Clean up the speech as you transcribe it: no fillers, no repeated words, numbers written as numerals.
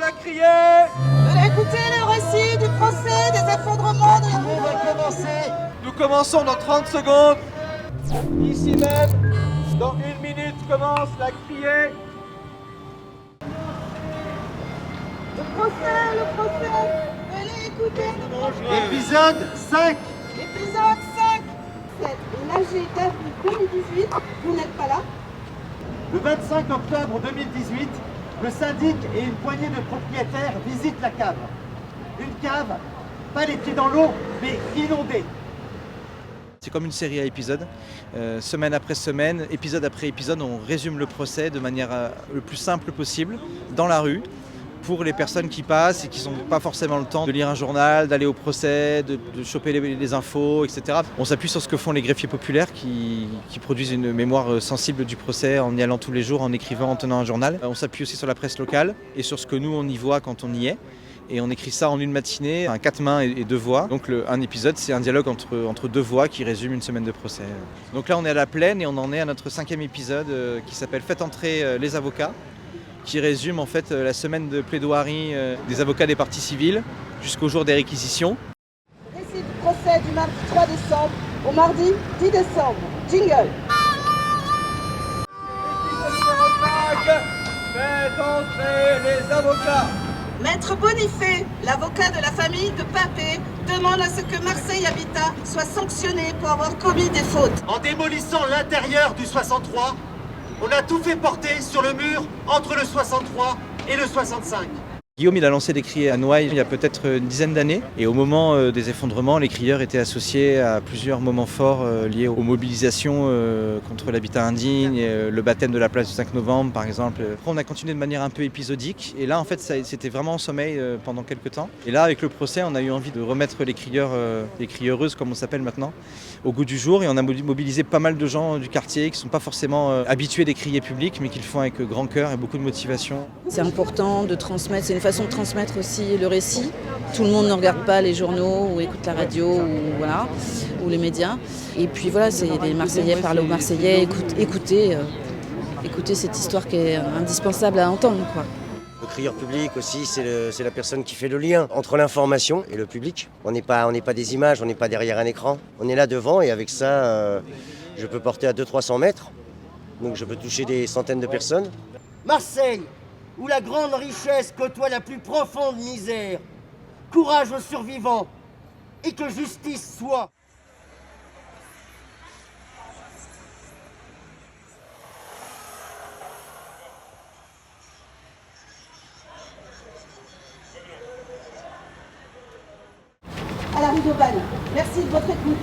à crier. Venez écouter le récit du procès des effondrements de la rue va commencer. Nous commençons dans 30 secondes. Ici même, dans 1 minute, commence la crier. Le procès. Venez écouter le procès. Épisode 5. Épisode 5. L'AG d'avril 2018, vous n'êtes pas là. Le 25 octobre 2018, le syndic et une poignée de propriétaires visitent la cave. Une cave, pas les pieds dans l'eau, mais inondée. C'est comme une série à épisodes. Semaine après semaine, épisode après épisode, on résume le procès de manière le plus simple possible, dans la rue, pour les personnes qui passent et qui n'ont pas forcément le temps de lire un journal, d'aller au procès, de choper les infos, etc. On s'appuie sur ce que font les greffiers populaires qui produisent une mémoire sensible du procès en y allant tous les jours, en écrivant, en tenant un journal. On s'appuie aussi sur la presse locale et sur ce que nous on y voit quand on y est. Et on écrit ça en une matinée, 4 mains et 2 voix. Donc un épisode, c'est un dialogue entre 2 voix qui résume une semaine de procès. Donc là, on est à la Plaine et on en est à notre 5e épisode qui s'appelle « Faites entrer les avocats », qui résume en fait la semaine de plaidoirie des avocats des parties civiles jusqu'au jour des réquisitions. Récit du procès du mardi 3 décembre au mardi 10 décembre. Jingle. Faites entrer les avocats. Maître Bonifay, l'avocat de la famille de Papé, demande à ce que Marseille Habitat soit sanctionné pour avoir commis des fautes. En démolissant l'intérieur du 63, on a tout fait porter sur le mur entre le 63 et le 65. Guillaume, il a lancé des criers à Noailles il y a peut-être une dizaine d'années. Et au moment des effondrements, les crieurs étaient associés à plusieurs moments forts liés aux mobilisations contre l'habitat indigne, le baptême de la place du 5 novembre par exemple. Après, on a continué de manière un peu épisodique. Et là, en fait, c'était vraiment en sommeil pendant quelques temps. Et là, avec le procès, on a eu envie de remettre les crieurs, les crieuses comme on s'appelle maintenant, au goût du jour. Et on a mobilisé pas mal de gens du quartier qui ne sont pas forcément habitués des criers publics, mais qui le font avec grand cœur et beaucoup de motivation. C'est important de transmettre, c'est une façon de transmettre aussi le récit. Tout le monde ne regarde pas les journaux ou écoute la radio ou les médias. Et puis voilà, c'est les Marseillais parlent aux Marseillais, écoutez cette histoire qui est indispensable à entendre, quoi. Le crieur public aussi, c'est la personne qui fait le lien entre l'information et le public. On n'est pas des images, on n'est pas derrière un écran. On est là devant et avec ça, je peux porter à 200-300 mètres. Donc je peux toucher des centaines de personnes. Marseille, où la grande richesse côtoie la plus profonde misère. Courage aux survivants et que justice soit. À la rue d'Aubagne. Merci de votre écoute.